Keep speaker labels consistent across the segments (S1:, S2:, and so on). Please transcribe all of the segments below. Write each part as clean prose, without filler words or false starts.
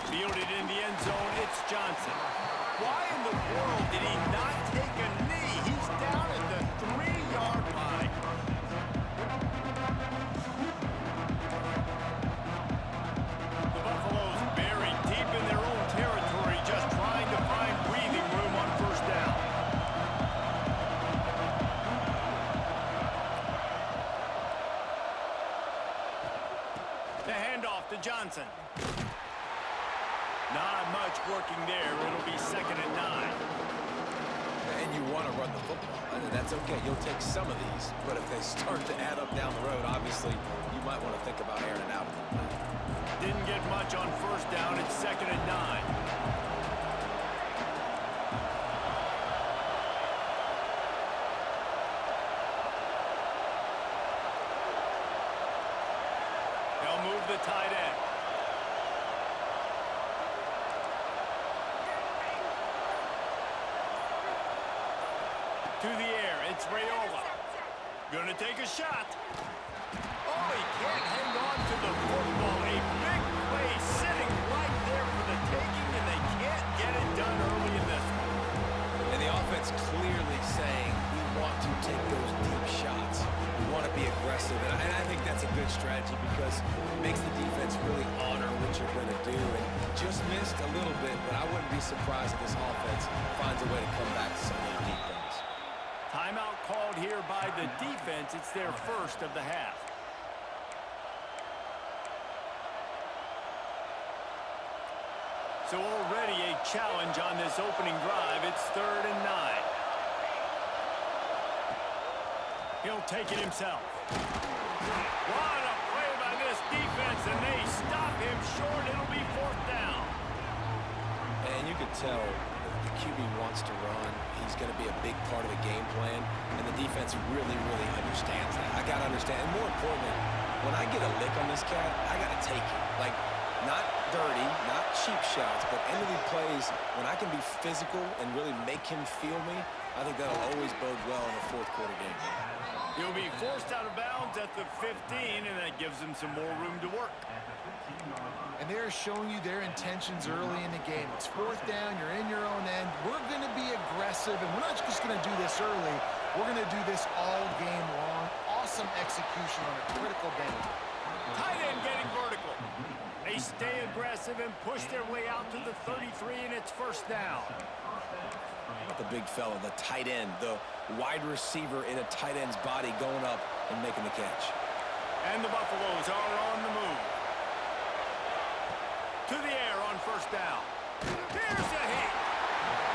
S1: Fielded in the end zone, it's Johnson. Why in the world did he not take a knee? He's down at the 3-yard line. The Buffaloes buried deep in their own territory, just trying to find breathing room on first down. The handoff to Johnson. Not much working there. It'll be 2nd and 9.
S2: And you want to run the football. And that's okay. You'll take some of these. But if they start to add up down the road, obviously, you might want to think about airing it out a little bit.
S1: Didn't get much on first down. It's 2nd and 9. They'll move the tight end. To the air, it's Raiola. Gonna take a shot. Oh, he can't hang on to the football. A big play sitting right there for the taking, and they can't get it done early in this one.
S2: And the offense clearly saying, we want to take those deep shots. We want to be aggressive. And I think that's a good strategy because it makes the defense really honor what you're going to do. And just missed a little bit, but I wouldn't be surprised if this offense finds a way to come back to some of their deep runs.
S1: Timeout called here by the defense. It's their first of the half. So already a challenge on this opening drive. It's 3rd and 9. He'll take it himself. What a play by this defense, and they stop him short. It'll be 4th down.
S2: And you could tell the QB wants to run. He's going to be a big part of the game plan, and the defense really, really understands that. I got to understand, and more importantly, when I get a lick on this cat, I got to take it. Like, not dirty, not cheap shots, but end-of-the plays, when I can be physical and really make him feel me, I think that'll always bode well in a fourth-quarter game.
S1: He'll be forced out of bounds at the 15, and that gives him some more room to work.
S3: And they're showing you their intentions early in the game. It's 4th down, you're in your own end. We're going to be aggressive, and we're not just going to do this early. We're going to do this all game long. Awesome execution on a critical down.
S1: Tight end getting vertical. They stay aggressive and push their way out to the 33, and it's 1st down.
S2: The big fella, the tight end, the wide receiver in a tight end's body going up and making the catch.
S1: And the Buffaloes are on the move. To the air on 1st down. Here's a hit.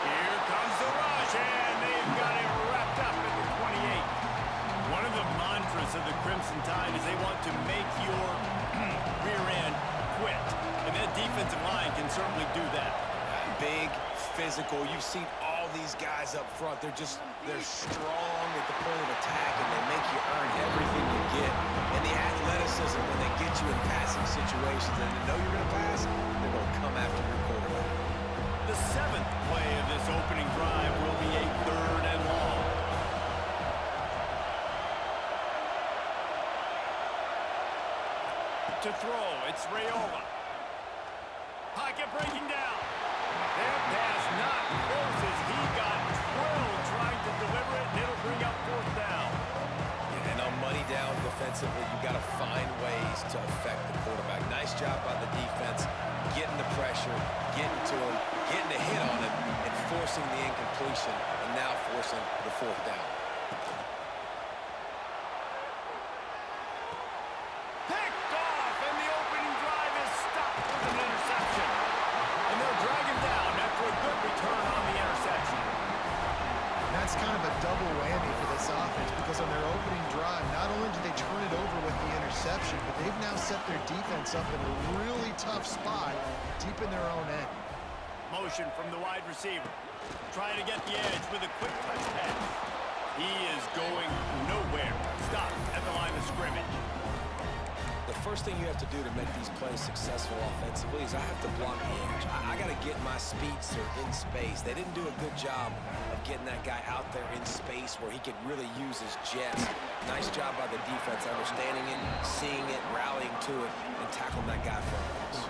S1: Here comes the rush, and they've got it wrapped up at the 28. One of the mantras of the Crimson Tide is they want to make your rear end quit. And that defensive line can certainly do that.
S2: Big, physical. You've seen all these guys up front. They're strong at the point of attack, and they make you earn everything you get. And the athleticism, when they get you in passing situations and they know you're going to pass, they're going to come after your quarterback.
S1: The 7th play of this opening drive will be a 3rd and long. To throw, it's Raiola. Pocket breaking down. That pass not close as he got twirled trying to deliver it, and it'll bring up 4th down.
S2: And on money down defensively, you got to find ways to affect the quarterback. Nice job by the defense, getting the pressure, getting to him, getting a hit on him, and forcing the incompletion, and now forcing the 4th down.
S1: Picked off, and the opening drive is stopped with an interception. And they'll drag him down after a good return on the interception.
S3: And that's kind of a double whammy for this offense because on their opening drive, not only did they turn it over with the interception, but they've now set their defense up in a really tough spot deep in their own end.
S1: Motion from the wide receiver. Trying to get the edge with a quick touch pass. He is going nowhere. Stop at the line of scrimmage.
S2: The first thing you have to do to make these plays successful offensively is I have to block the edge. I got to get my speedster in space. They didn't do a good job of getting that guy out there in space where he could really use his jets. Nice job by the defense understanding it, seeing it, rallying to it, and tackling that guy for a loss.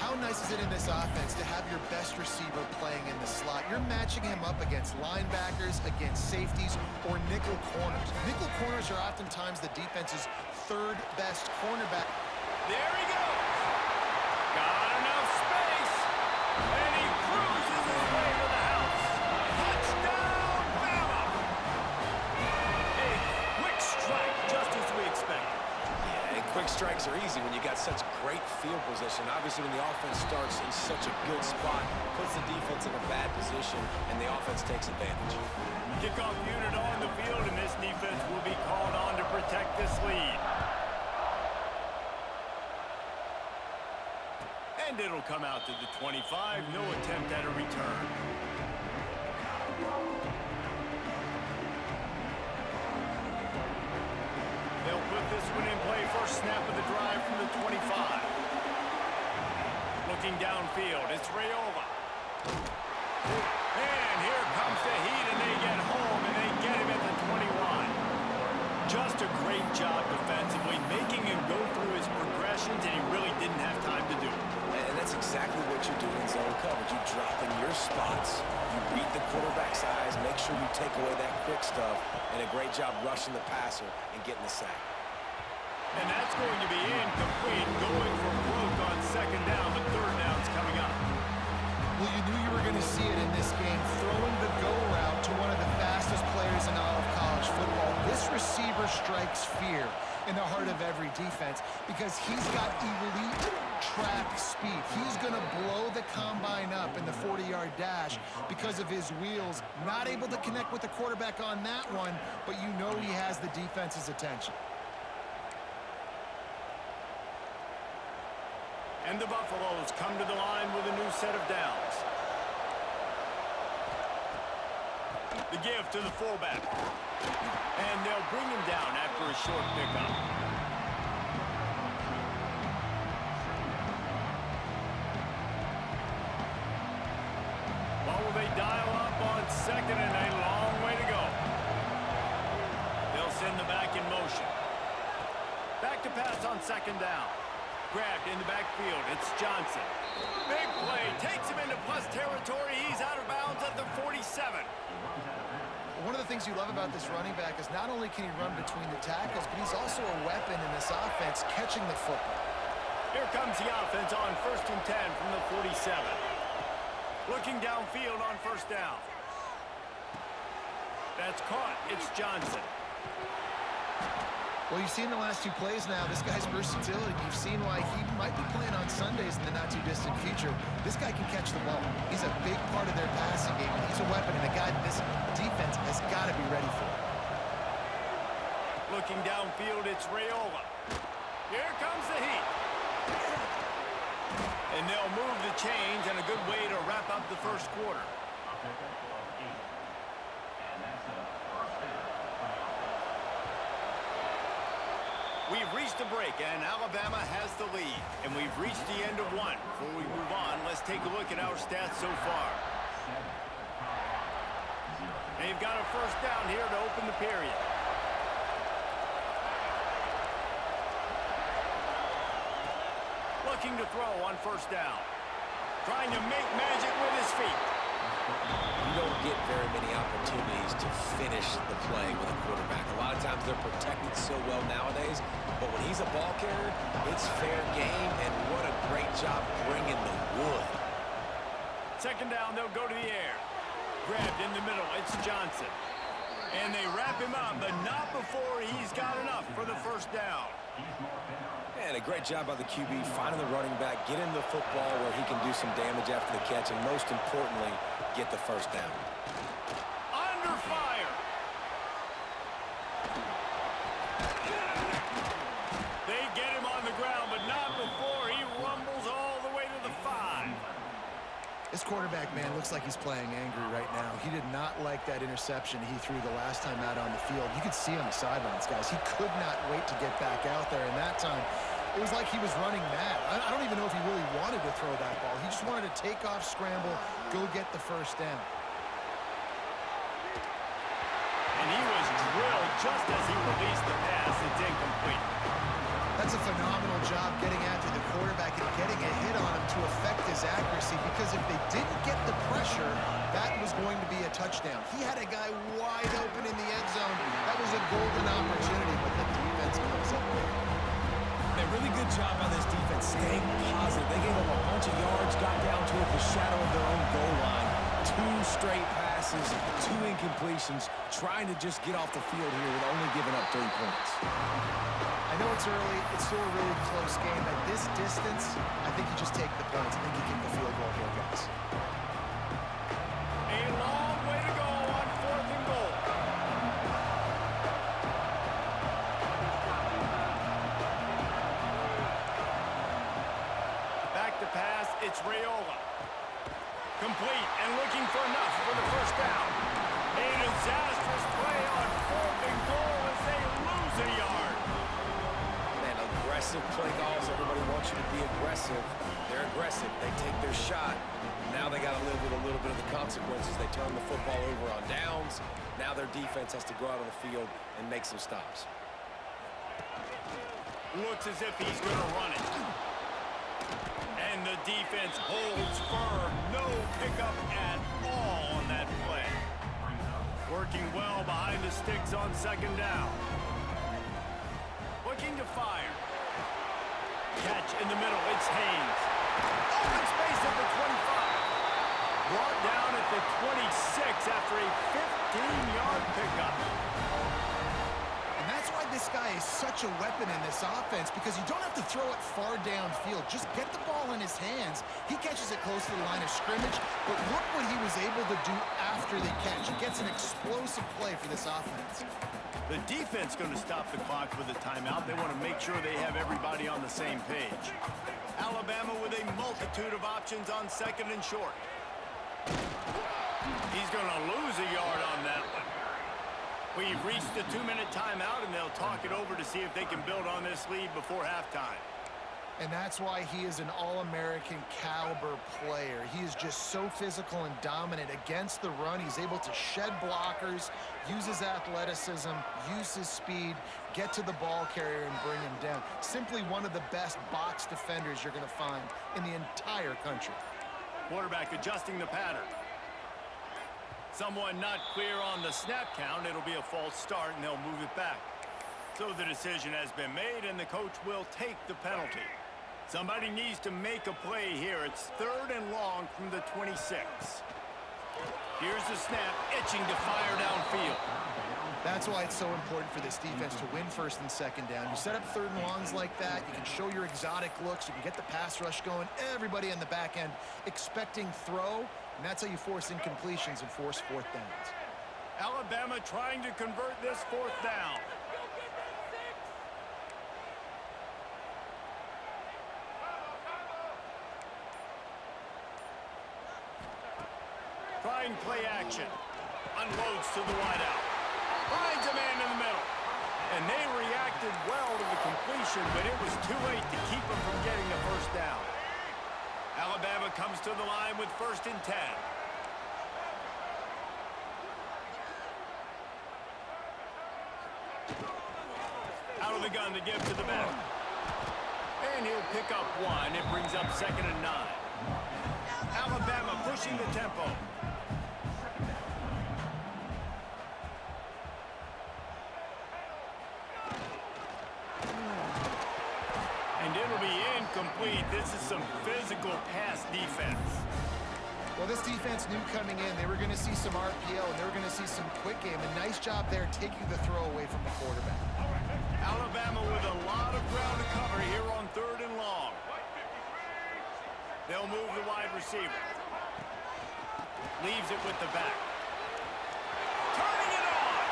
S3: How nice splices it in this offense to have your best receiver playing in the slot. You're matching him up against linebackers, against safeties, or nickel corners. Nickel corners are oftentimes the defense's third best cornerback.
S1: There he goes. Got enough space. And he cruises his way to the house. Touchdown, Bama. A quick strike, just as we expected.
S2: Yeah, and quick strikes are easy when you got such great field position. Obviously, when the offense starts in such a good spot, puts the defense in a bad position, and the offense takes advantage.
S1: Kickoff unit on the field, and this defense will be called on to protect this lead. And it'll come out to the 25. No attempt at a return. They'll put this one in play. First snap of the drive from the 25. Looking downfield, it's Raiola. And here comes the heat, and they get home, and they get him at the 21. Just a great job defensively, making him go through his progressions, and he really didn't have time to do it.
S2: And that's exactly what you do in zone coverage. You drop in your spots, you read the quarterback's eyes, make sure you take away that quick stuff, and a great job rushing the passer and getting the sack.
S1: And that's going to be incomplete, going for broke on second down, but third down's coming up.
S3: Well, you knew you were going to see it in this game, throwing the go route to one of the fastest players in all of college football. This receiver strikes fear in the heart of every defense because he's got elite track speed. He's going to blow the combine up in the 40-yard dash because of his wheels. Not able to connect with the quarterback on that one, but you know he has the defense's attention.
S1: And the Buffaloes come to the line with a new set of downs. The give to the fullback. And they'll bring him down after a short pickup. Well, will they dial up on second and a long way to go? They'll send the back in motion. Back to pass on second down. Grabbed in the backfield. It's Johnson. Big play. Takes him into plus territory. He's out of bounds at the 47.
S3: One of the things you love about this running back is not only can he run between the tackles, but he's also a weapon in this offense, catching the football.
S1: Here comes the offense on 1st and 10 from the 47. Looking downfield on first down. That's caught. It's Johnson.
S3: Well, you've seen the last two plays now. This guy's versatility. You've seen why he might be playing on Sundays in the not-too-distant future. This guy can catch the ball. He's a big part of their passing game, and he's a weapon and a guy that this defense has got to be ready for.
S1: Looking downfield, it's Raiola. Here comes the heat. And they'll move the chains, and a good way to wrap up the first quarter. We've reached a break, and Alabama has the lead. And we've reached the end of one. Before we move on, let's take a look at our stats so far. They've got a first down here to open the period. Looking to throw on first down. Trying to make magic with his feet.
S2: You don't get very many opportunities to finish the play with a quarterback. A lot of times they're protected so well nowadays, but when he's a ball carrier, it's fair game, and what a great job bringing the wood.
S1: Second down, they'll go to the air. Grabbed in the middle, it's Johnson. And they wrap him up, but not before he's got enough for the first down.
S2: And a great job by the QB, finding the running back, get him the football where he can do some damage after the catch, and most importantly, get the first down.
S1: Under fire. They get him on the ground, but not before he rumbles all the way to the 5.
S3: This quarterback, man, looks like he's playing angry right now. He did not like that interception he threw the last time out on the field. You could see on the sidelines, guys. He could not wait to get back out there, and that time, it was like he was running mad. I don't even know if he really wanted to throw that ball. He just wanted to take off, scramble, go get the first down.
S1: And he was drilled just as he released the pass. It's incomplete.
S3: That's a phenomenal job getting after the quarterback and getting a hit on him to effect accuracy, because if they didn't get the pressure, that was going to be a touchdown. He had a guy wide open in the end zone. That was a golden opportunity, but the defense comes up with it.
S2: A really good job by this defense staying positive. They gave up a bunch of yards, got down to the shadow of their own goal line. 2 straight passes, 2 incompletions, trying to just get off the field here with only giving up 3 points.
S3: I know it's early. It's still a really close game. At this distance, I think you just take the points. I think you kick the field goal here, guys.
S1: A long way to go on 4th and goal. Back to pass, it's Raiola. Complete and looking for enough for the first down. A disastrous play on 4th and goal as they lose a yard.
S2: Man, aggressive play calls. Everybody wants you to be aggressive. They're aggressive. They take their shot. Now they got to live with a little bit of the consequences. They turn the football over on downs. Now their defense has to go out on the field and make some stops.
S1: Looks as if he's going to run it. And the defense holds firm. No pickup at all on that play. Working well behind the sticks on 2nd down. Looking to fire. Catch in the middle. It's Haynes. Open space at the 25. Brought down at the 26 after a 15-yard pickup.
S3: And that's why this guy is such a weapon in this offense, because you don't have to throw it far downfield. Just get the ball in his hands. He catches it close to the line of scrimmage, but look what he was able to do after the catch. He gets an explosive play for this offense.
S1: The defense going to stop the clock with a timeout. They want to make sure they have everybody on the same page. Alabama with a multitude of options on 2nd and short. He's going to lose a yard on that one. We've reached the 2-minute timeout, and they'll talk it over to see if they can build on this lead before halftime.
S3: And that's why he is an All-American caliber player. He is just so physical and dominant against the run. He's able to shed blockers, use his athleticism, use his speed, get to the ball carrier and bring him down. Simply one of the best box defenders you're going to find in the entire country.
S1: Quarterback adjusting the pattern. Someone not clear on the snap count. It'll be a false start, and they'll move it back. So the decision has been made, and the coach will take the penalty. Somebody needs to make a play here. It's 3rd and long from the 26. Here's the snap, itching to fire downfield.
S3: That's why it's so important for this defense to win 1st and 2nd down. You set up 3rd and longs like that, you can show your exotic looks, you can get the pass rush going, everybody on the back end expecting throw, and that's how you force incompletions and force 4th downs.
S1: Alabama trying to convert this 4th down. Trying play action. Unloads to the wideout. Finds a man in the middle. And they reacted well to the completion, but it was too late to keep them from getting the 1st down. Alabama comes to the line with 1st and 10. Out of the gun to give to the back. And he'll pick up 1. It brings up 2nd and 9. Alabama pushing the tempo. And it'll be incomplete. This is some physical pass defense.
S3: Well, this defense knew coming in they were going to see some RPO and they were going to see some quick game. A nice job there taking the throw away from the quarterback.
S1: Alabama with a lot of ground to cover here on 3rd and long. They'll move the wide receiver. Leaves it with the back. Turning it on!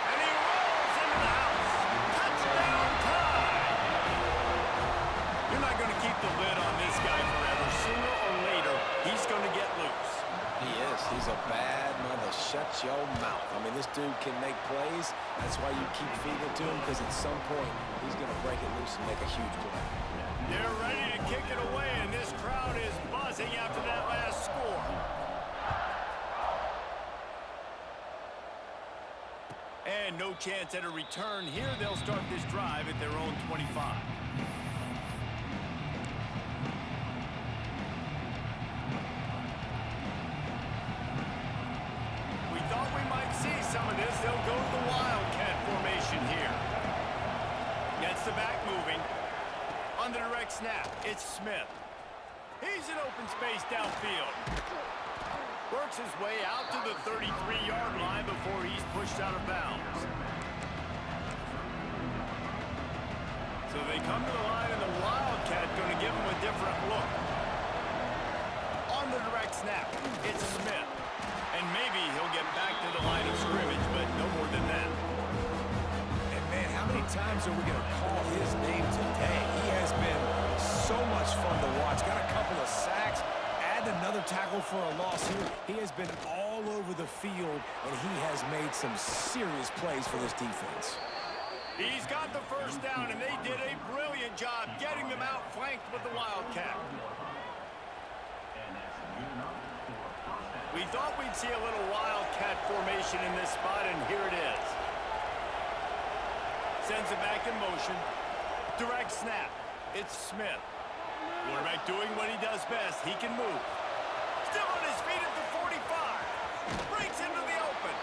S1: And he rolls into the house. Touchdown time! You're not going to keep the lid on this guy forever. Sooner or later, he's going to get loose.
S2: He is. He's a bad mother. Shut your mouth. I mean, this dude can make plays. That's why you keep feeding it to him, because at some point, he's going to break it loose and make a huge play.
S1: They're ready to kick it away, and this crowd is buzzing after that last score. And no chance at a return here. They'll start this drive at their own 25. We thought we might see some of this. They'll go to the Wildcat formation here. Gets the back moving. On the direct snap, it's Smith. He's in open space downfield. Works his way out to the 33-yard line before he's pushed out of bounds. So they come to the line, and the Wildcat going to give him a different look. On the direct snap, it's Smith. And maybe he'll get back to the line of scrimmage, but no more than that.
S2: And, man, how many times are we going to call his name today? He has been so much fun to watch. Got a couple of sacks. Add another tackle for a loss here. He has been all over the field, and he has made some serious plays for this defense.
S1: He's got the first down, and they did a brilliant job getting them outflanked with the Wildcat. We thought we'd see a little Wildcat formation in this spot, and here it is. Sends it back in motion. Direct snap. It's Smith. Quarterback doing what he does best. He can move. Still on his feet at the 45. Breaks into the open.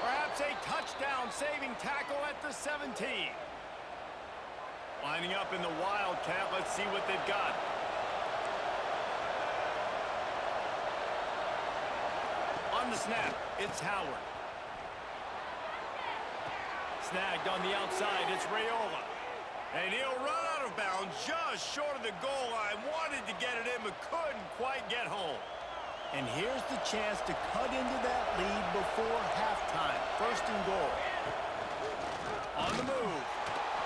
S1: Perhaps a touchdown-saving tackle at the 17. Lining up in the Wildcat. Let's see what they've got. On the snap, it's Howard. Snagged on the outside, it's Raiola. And he'll run out of bounds just short of the goal line. Wanted to get it in, but couldn't quite get home. And here's the chance to cut into that lead before halftime. First and goal. On the move.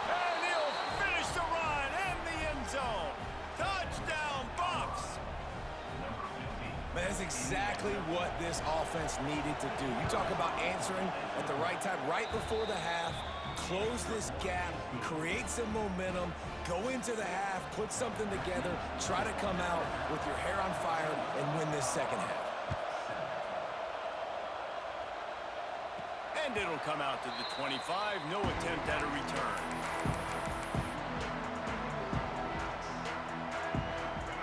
S1: And he'll finish the run in the end zone. Touchdown, Buffs!
S2: Man, that's exactly what this offense needed to do. You talk about answering at the right time, right before the half, close this gap, create some momentum, go into the half, put something together, try to come out with your hair on fire and win this second half.
S1: And it'll come out to the 25. No attempt at a return.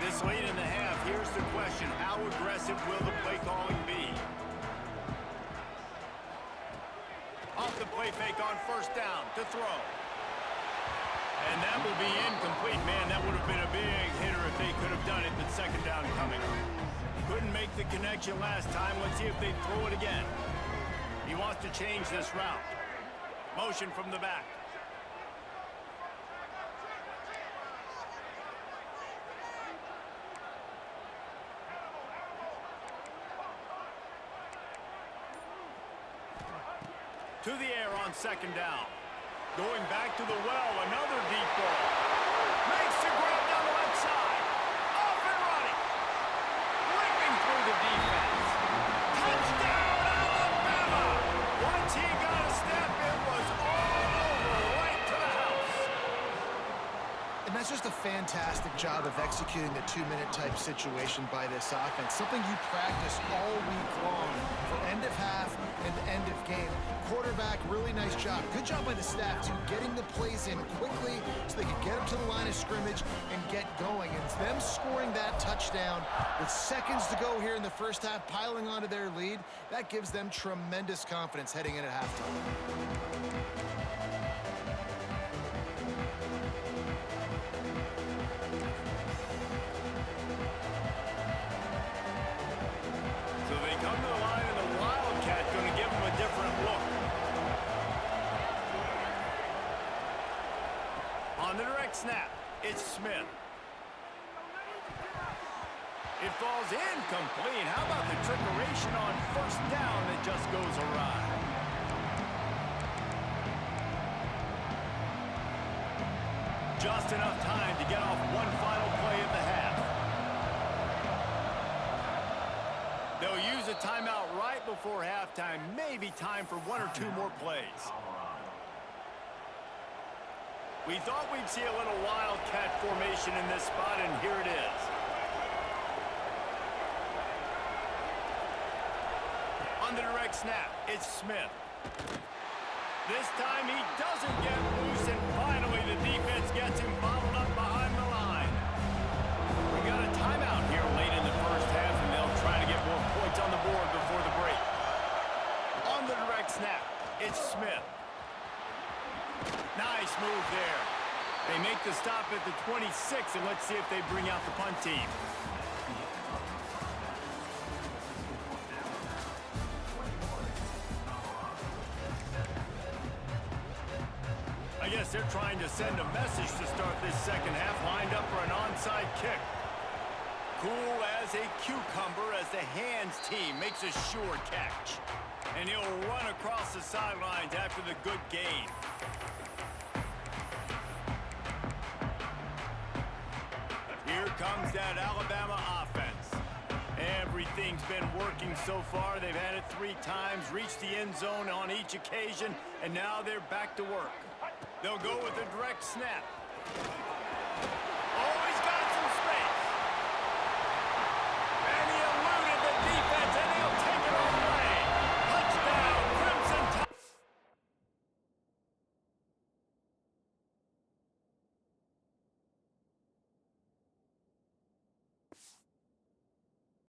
S1: This late in the half, here's the question. How aggressive will the play calling be? Off the play fake on first down to throw. And that will be incomplete. Man, that would have been a big hitter if they could have done it, but second down coming. Couldn't make the connection last time. Let's see if they throw it again. He wants to change this route. Motion from the back. To the air on second down. Going back to the well, another deep ball. Makes the grab down the left side. Off and running. Ripping through the defense. Touchdown, Alabama! Once he got a step, it was all over, right to the house.
S3: And that's just a fantastic job of executing the two-minute type situation by this offense. Something you practice all week long for end of half and end of game. Quarterback, really nice job. Good job by the staff, too, getting the plays in quickly so they could get up to the line of scrimmage and get going. And them scoring that touchdown with seconds to go here in the first half, piling onto their lead, that gives them tremendous confidence heading in at halftime.
S1: Snap. It's Smith. It falls incomplete. How about the trickeration on first down that just goes awry? Just enough time to get off one final play of the half. They'll use a timeout right before halftime. Maybe time for one or two more plays. We thought we'd see a little Wildcat formation in this spot, and here it is. On the direct snap, it's Smith. This time he doesn't get loose, and finally the defense gets him bottled up behind the line. We got a timeout here late in the first half, and they'll try to get more points on the board before the break. On the direct snap, it's Smith. Nice move there. They make the stop at the 26, and let's see if they bring out the punt team. I guess they're trying to send a message to start this second half, lined up for an onside kick. Cool as a cucumber as the hands team makes a sure catch. And he'll run across the sidelines after the good gain. Here comes that Alabama offense. Everything's been working so far. They've had it 3 times, reached the end zone on each occasion, and now they're back to work. They'll go with a direct snap.